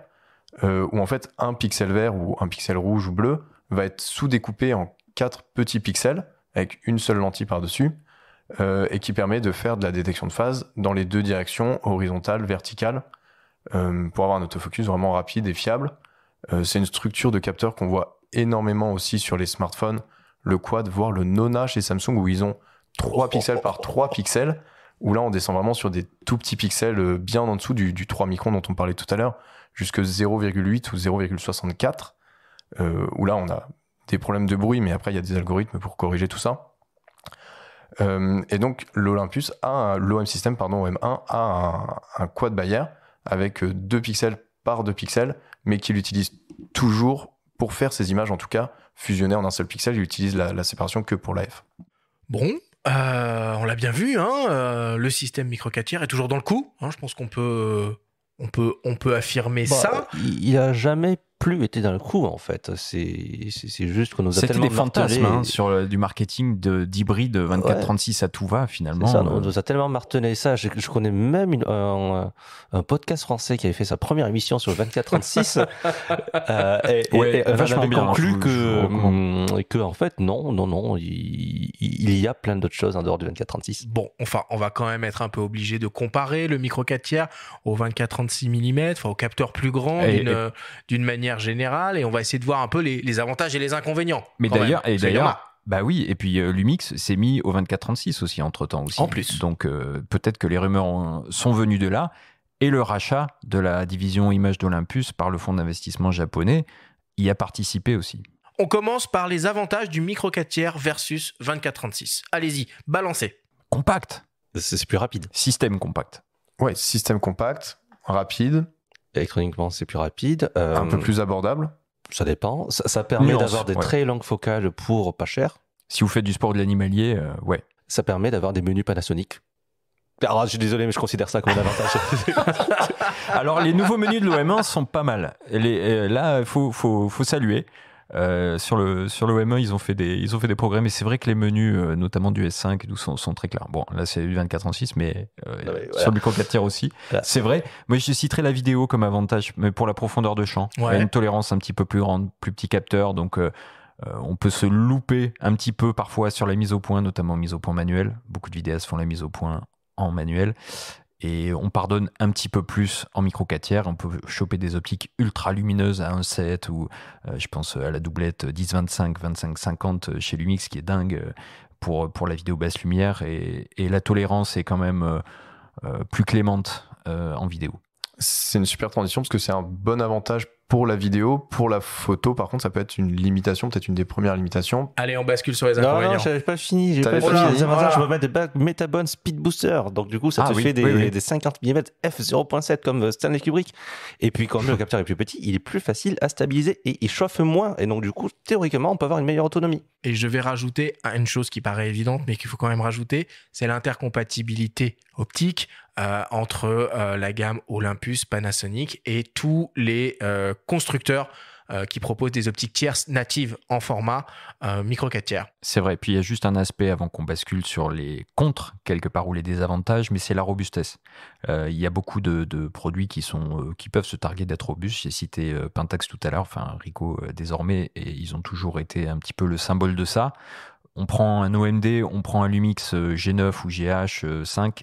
où en fait un pixel vert ou un pixel rouge ou bleu va être sous-découpé en 4 petits pixels avec une seule lentille par-dessus, et qui permet de faire de la détection de phase dans les deux directions, horizontale, verticale, pour avoir un autofocus vraiment rapide et fiable. C'est une structure de capteur qu'on voit énormément aussi sur les smartphones, le quad, voire le Nona chez Samsung, où ils ont 3 pixels par 3 pixels, où là on descend vraiment sur des tout petits pixels bien en dessous du 3 microns dont on parlait tout à l'heure, jusque 0,8 ou 0,64, où là on a des problèmes de bruit, mais après il y a des algorithmes pour corriger tout ça. Et donc l'OM System, OM1, a un quad Bayer avec 2 pixels par 2 pixels, mais qui l'utilise toujours pour faire ces images, en tout cas, fusionnées en un seul pixel. Il utilise la séparation que pour l'AF. Bon, on l'a bien vu, hein, le système micro 4 tiers est toujours dans le coup. Hein, je pense qu'on peut affirmer ça. Il n'a jamais plus été dans le coup, en fait. C'est juste qu'on nous a tellement C'était des fantasmes sur du marketing d'hybride 24-36 à tout va, finalement. C'est ça, on nous a tellement martelé ça. Je connais même un podcast français qui avait fait sa première émission sur le 24-36 et vachement bien conclu que en fait, non, il y a plein d'autres choses en dehors du 24-36. Bon, enfin, on va quand même être un peu obligé de comparer le micro 4 tiers au 24-36 mm, enfin au capteur plus grand d'une manière générale, et on va essayer de voir un peu les avantages et les inconvénients. Mais d'ailleurs, bah oui, et puis Lumix s'est mis au 24-36 aussi entre-temps aussi. En plus. Donc peut-être que les rumeurs sont venues de là, et le rachat de la division image d'Olympus par le fonds d'investissement japonais y a participé aussi. On commence par les avantages du micro 4 tiers versus 24-36. Allez-y, balancez. Compact. C'est plus rapide. Système compact. Ouais, système compact, rapide. Électroniquement, c'est plus rapide. Un peu plus abordable. Ça dépend. Ça permet d'avoir des très longues focales pour pas cher. Si vous faites du sport de l'animalier, ouais. Ça permet d'avoir des menus Panasonic. Alors, je suis désolé, mais je considère ça comme un avantage. Alors, les nouveaux menus de l'OM1 sont pas mal. Là, il faut saluer. Sur le OM1, ils ont fait des progrès, mais c'est vrai que les menus, notamment du S5 sont très clairs. Bon, là c'est du 24-36, mais voilà. Sur le micro 4 tiers aussi. Voilà. C'est vrai. Moi, je citerai la vidéo comme avantage, mais pour la profondeur de champ. Ouais. Il y a une tolérance un petit peu plus grande, plus petit capteur, donc on peut se louper un petit peu parfois sur la mise au point, notamment mise au point manuelle. Beaucoup de vidéastes font la mise au point en manuel. Et on pardonne un petit peu plus en micro 4 tiers. On peut choper des optiques ultra lumineuses à 1.7 ou je pense à la doublette 10-25, 25-50 chez Lumix qui est dingue pour la vidéo basse lumière. Et la tolérance est quand même plus clémente en vidéo. C'est une super transition parce que c'est un bon avantage pour la vidéo. Pour la photo, par contre, ça peut être une limitation, peut-être une des premières limitations. Allez, on bascule sur les Non, inconvénients. non, j'avais pas fini. J'ai pas T'avais fini. pas fini. Les avantages, Voilà. je vais mettre des bagues Metabone Speed Booster. Donc, du coup, ça te fait des 50 mm f0.7 comme Stanley Kubrick. Et puis, quand le capteur est plus petit, il est plus facile à stabiliser et il chauffe moins. Et donc, du coup, théoriquement, on peut avoir une meilleure autonomie. Et je vais rajouter une chose qui paraît évidente, mais qu'il faut quand même rajouter, c'est l'intercompatibilité optique entre la gamme Olympus, Panasonic et tous les constructeurs qui proposent des optiques tierces natives en format micro 4 tiers. C'est vrai. Puis il y a juste un aspect avant qu'on bascule sur les contres, quelque part, ou les désavantages, mais c'est la robustesse. Il y a beaucoup de produits qui peuvent se targuer d'être robustes. J'ai cité Pentax tout à l'heure, enfin Ricoh désormais, et ils ont toujours été un petit peu le symbole de ça. On prend un OMD, on prend un Lumix G9 ou GH5,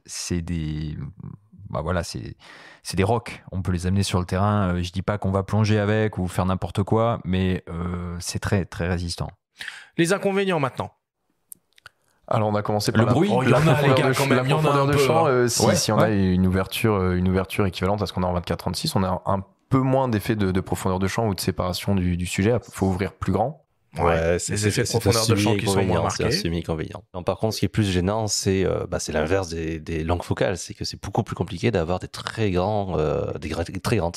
c'est des rocs. On peut les amener sur le terrain. Je dis pas qu'on va plonger avec ou faire n'importe quoi, mais c'est très très résistant. Les inconvénients maintenant. Alors, on a commencé par Le bruit. Oh, il y en a, les gars, quand même, la il y en a profondeur un de peu, champ. hein. Si on a une ouverture équivalente à ce qu'on a en 24-36, on a un peu moins d'effet de profondeur de champ ou de séparation du sujet. Il faut ouvrir plus grand. Les effets de profondeur de champ qui sont moins marqués. C'est un semi-inconvénient. Non, par contre, ce qui est plus gênant, c'est l'inverse des longues focales. C'est que c'est beaucoup plus compliqué d'avoir des très grands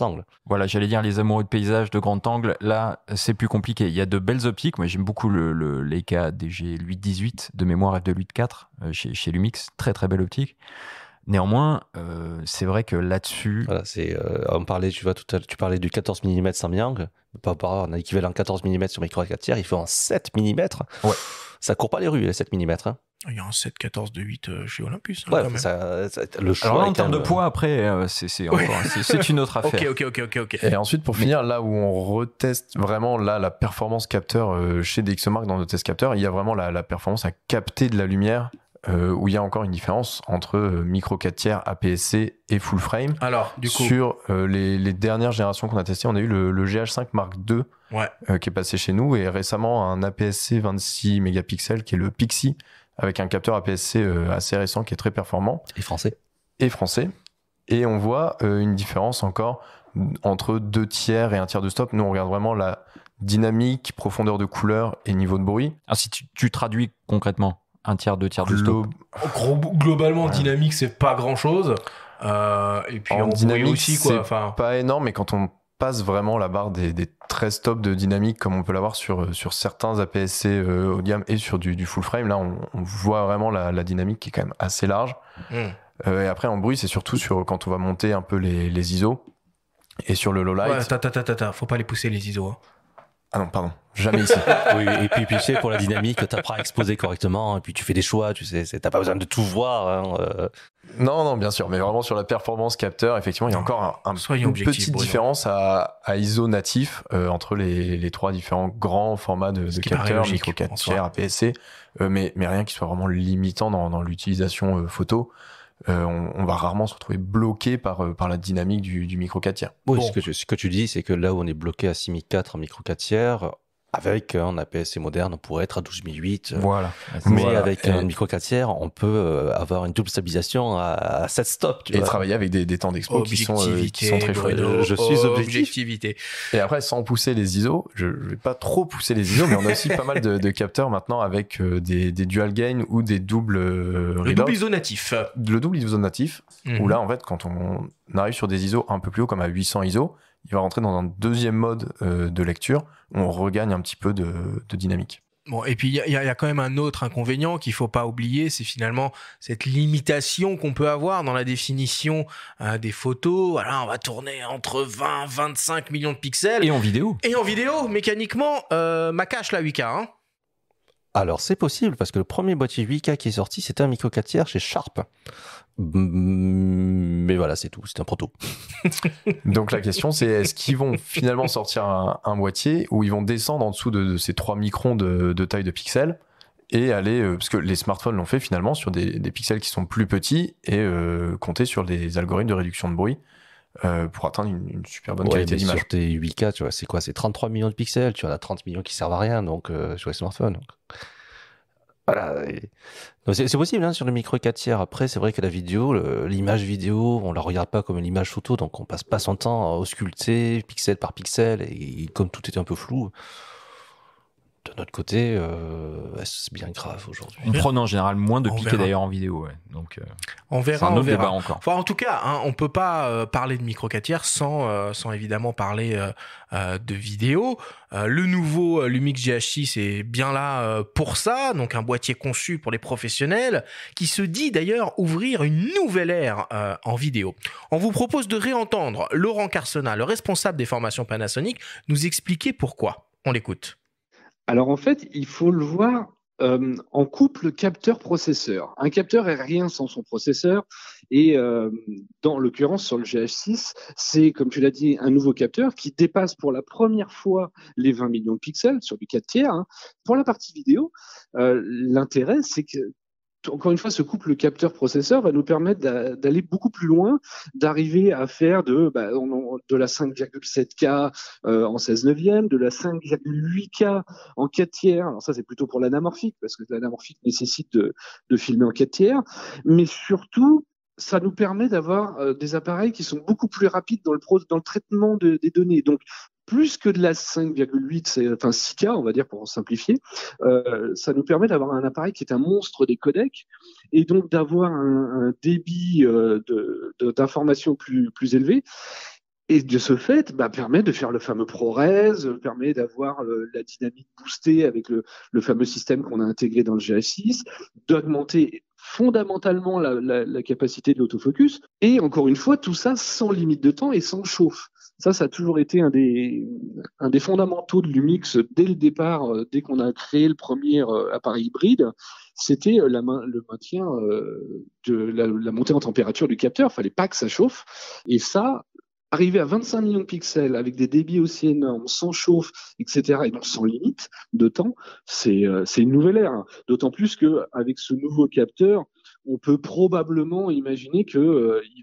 angles. Voilà, j'allais dire les amoureux de paysage de grand angle. Là, c'est plus compliqué. Il y a de belles optiques. Moi, j'aime beaucoup le Leica DG818 de mémoire f2.8.4 chez Lumix. Très, très belle optique. Néanmoins, c'est vrai que là-dessus... Voilà, on parlait, tu parlais du 14 mm Samyang. On a l'équivalent 14 mm sur micro 4 tiers. Il faut en 7 mm. Ouais. Ça court pas les rues, les 7 mm. Hein. Il y a un 7-14 de 8 chez Olympus. Ouais, quand même. le choix. Alors là, en est termes quand de même- poids, après, c'est une autre affaire. Ok. Et ensuite, pour finir, là où on reteste vraiment la performance capteur chez DxOMark dans nos tests capteurs, il y a vraiment la performance à capter de la lumière où il y a encore une différence entre micro 4 tiers, APS-C et full frame. Alors, du coup, Sur les dernières générations qu'on a testées, on a eu le GH5 Mark II qui est passé chez nous et récemment un APS-C 26 mégapixels qui est le Pixie avec un capteur APS-C assez récent qui est très performant. Et français. Et on voit une différence encore entre 2 tiers et 1 tiers de stop. Nous, on regarde vraiment la dynamique, profondeur de couleur et niveau de bruit. Alors, si tu traduis concrètement 1 tiers, 2 tiers de stop. globalement, dynamique, c'est pas grand-chose. Et puis, En on dynamique, bruit aussi, quoi. c'est Enfin, pas énorme, mais quand on passe vraiment la barre des 13 tops de dynamique comme on peut l'avoir sur certains APS-C haut de gamme et sur du full frame, là on voit vraiment la dynamique qui est quand même assez large. Et après en bruit, c'est surtout quand on va monter un peu les ISO et sur le low light. Ouais, faut pas les pousser les ISO. Hein. Ah non, pardon, jamais ici. Oui, et puis tu sais, pour la dynamique, t'apprends à exposer correctement, et puis tu fais des choix, tu sais, t'as pas besoin de tout voir. Hein. Non, bien sûr, mais vraiment sur la performance capteur, effectivement, il y a encore Soyons une objectifs, petite Bruno. différence à ISO natif entre les 3 différents grands formats de qui paraît capteurs, logique, micro 4 en soi. tiers, APS-C, mais rien qui soit vraiment limitant dans l'utilisation photo. On va rarement se retrouver bloqué par la dynamique du micro 4 tiers. Oui, Bon. ce que tu dis, c'est que là où on est bloqué à 6004 en micro 4 tiers, avec un APS-C moderne, on pourrait être à 12008. Voilà. Mais Voilà. avec un micro 4 tiers, on peut avoir une double stabilisation à 7 stops. Tu Et vois. travailler avec des temps d'expo qui sont très chouettes. Bruno, Je suis objectif. objectivité. Et après, sans pousser les ISO, je vais pas trop pousser les ISO, mais on a aussi pas mal de capteurs maintenant avec des dual gain ou des doubles Le reload. double ISO natif. Le double ISO natif, où là, en fait, quand on arrive sur des ISO un peu plus haut, comme à 800 ISO, il va rentrer dans un deuxième mode de lecture, où on regagne un petit peu de dynamique. Bon, et puis il y a quand même un autre inconvénient qu'il faut pas oublier, c'est finalement cette limitation qu'on peut avoir dans la définition des photos. Voilà, on va tourner entre 20-25 millions de pixels. Et en vidéo. Et en vidéo, mécaniquement, ma cache la 8K. Hein. Alors, c'est possible, parce que le premier boîtier 8K qui est sorti, c'était un micro 4 tiers chez Sharp. Mais voilà, c'est tout, c'est un proto. Donc la question, c'est est-ce qu'ils vont finalement sortir un boîtier où ils vont descendre en dessous de ces 3 microns de taille de pixels et aller, parce que les smartphones l'ont fait finalement sur des pixels qui sont plus petits et compter sur des algorithmes de réduction de bruit pour atteindre une super bonne qualité d'image. Sur tes 8K, tu vois, c'est quoi? C'est 33 millions de pixels, tu en as 30 millions qui servent à rien donc, sur les smartphones. Donc. Voilà. Donc, c'est possible sur le micro 4 tiers. Après, c'est vrai que la vidéo, l'image vidéo, on la regarde pas comme l'image photo, donc on passe pas son temps à ausculter pixel par pixel, et comme tout est un peu flou. De notre côté, c'est bien grave aujourd'hui. On prend en général moins de On piquets verra. d'ailleurs en vidéo. Ouais. Donc, On c'est verra, un on autre verra. débat encore. Enfin, en tout cas, on peut pas parler de micro 4 tiers sans évidemment parler de vidéo. Le nouveau Lumix GH6 est bien là pour ça, donc un boîtier conçu pour les professionnels, qui se dit d'ailleurs ouvrir une nouvelle ère en vidéo. On vous propose de réentendre Laurent Carsena, le responsable des formations Panasonic, nous expliquer pourquoi. On l'écoute. Alors en fait, il faut le voir en couple capteur-processeur. Un capteur est rien sans son processeur et dans l'occurrence sur le GH6, c'est comme tu l'as dit un nouveau capteur qui dépasse pour la première fois les 20 millions de pixels sur du 4 tiers. Pour la partie vidéo, l'intérêt c'est que encore une fois, ce couple capteur-processeur va nous permettre d'aller beaucoup plus loin, d'arriver à faire de la 5,7K en 16 neuvième, de la 5,8K en 4 tiers. Alors ça, c'est plutôt pour l'anamorphique, parce que l'anamorphique nécessite de filmer en 4 tiers. Mais surtout, ça nous permet d'avoir des appareils qui sont beaucoup plus rapides dans le traitement des données. Donc, plus que de la 5,8, enfin 6K, on va dire pour simplifier, ça nous permet d'avoir un appareil qui est un monstre des codecs et donc d'avoir un débit d'information plus élevé. Et de ce fait, permet de faire le fameux ProRes, permet d'avoir la dynamique boostée avec le fameux système qu'on a intégré dans le GH6, d'augmenter fondamentalement la capacité de l'autofocus. Et encore une fois, tout ça sans limite de temps et sans chauffe. Ça a toujours été un des fondamentaux de Lumix dès le départ, dès qu'on a créé le premier appareil hybride, c'était le maintien de la montée en température du capteur. Il fallait pas que ça chauffe. Et ça, arriver à 25 millions de pixels avec des débits aussi énormes, sans chauffe, etc., et donc sans limite de temps, c'est une nouvelle ère. D'autant plus qu'avec ce nouveau capteur, on peut probablement imaginer qu'il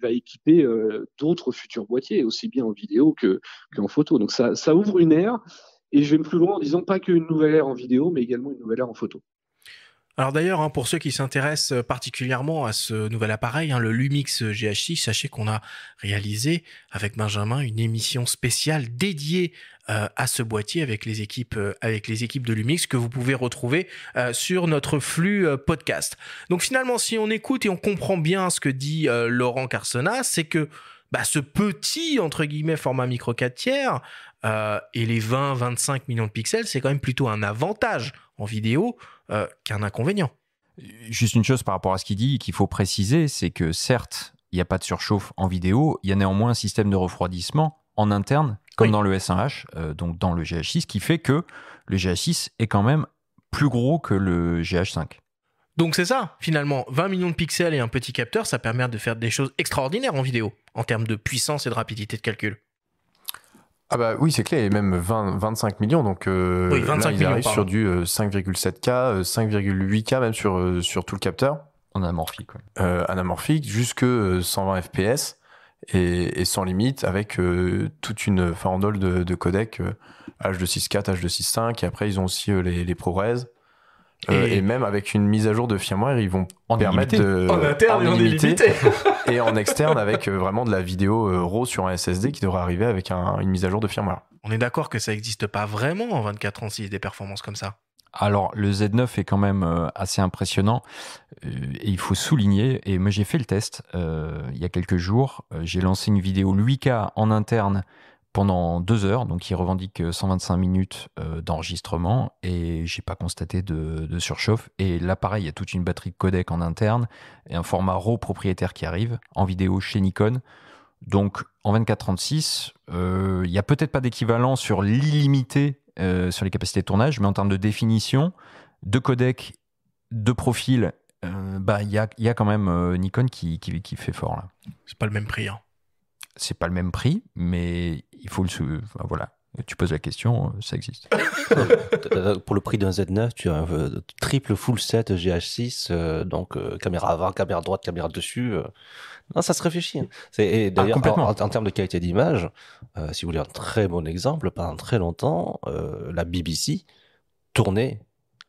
va équiper d'autres futurs boîtiers, aussi bien en vidéo qu'en photo. Donc ça ouvre une ère, et je vais plus loin en disant pas qu'une nouvelle ère en vidéo, mais également une nouvelle ère en photo. Alors d'ailleurs, pour ceux qui s'intéressent particulièrement à ce nouvel appareil, le Lumix GH6, sachez qu'on a réalisé avec Benjamin une émission spéciale dédiée à ce boîtier avec les équipes de Lumix que vous pouvez retrouver sur notre flux podcast. Donc finalement, si on écoute et on comprend bien ce que dit Laurent Carsena, c'est que ce petit entre guillemets format micro 4 tiers et les 20-25 millions de pixels, c'est quand même plutôt un avantage en vidéo qu'un inconvénient. Juste une chose par rapport à ce qu'il dit qu'il faut préciser, c'est que certes, il n'y a pas de surchauffe en vidéo, il y a néanmoins un système de refroidissement en interne, comme dans le S1H, donc dans le GH6, qui fait que le GH6 est quand même plus gros que le GH5. Donc c'est ça, finalement, 20 millions de pixels et un petit capteur, ça permet de faire des choses extraordinaires en vidéo, en termes de puissance et de rapidité de calcul. Ah oui, c'est clair, et même 25 millions, donc 25 là, ils millions, arrivent pardon. sur du 5,7K, 5,8K même sur tout le capteur. En anamorphique. Anamorphique, jusque 120 FPS, et sans limite, avec toute une farandole de codecs, H264, H265, et après ils ont aussi les ProRes. Et même avec une mise à jour de firmware, ils vont permettre de... En interne et en illimité. Et en externe, avec vraiment de la vidéo RAW sur un SSD qui devrait arriver avec une mise à jour de firmware. On est d'accord que ça n'existe pas vraiment en 24/36 des performances comme ça. Alors, le Z9 est quand même assez impressionnant et il faut souligner, et moi j'ai fait le test il y a quelques jours, j'ai lancé une vidéo 8K en interne pendant 2 heures, donc il revendique 125 minutes d'enregistrement et j'ai pas constaté de surchauffe. Et là, pareil, il y a toute une batterie de codec en interne et un format RAW propriétaire qui arrive en vidéo chez Nikon. Donc en 24/36, il y a peut-être pas d'équivalent sur l'illimité sur les capacités de tournage, mais en termes de définition, de codec, de profil, il y a quand même Nikon qui fait fort là. C'est pas le même prix. C'est pas le même prix, mais il faut voilà. Tu poses la question, ça existe. Pour le prix d'un Z9, tu as un triple full set GH6, donc caméra avant, caméra droite, caméra dessus. Non, ça se réfléchit. Hein. Et d'ailleurs, en termes de qualité d'image, si vous voulez un très bon exemple, pendant très longtemps, la BBC tournait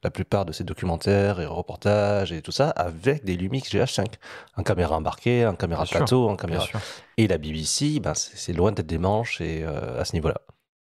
la plupart de ses documentaires et reportages et tout ça avec des Lumix GH5, en caméra embarquée, en caméra plateau, en caméra. Et la BBC, ben, c'est loin d'être des manches et à ce niveau-là.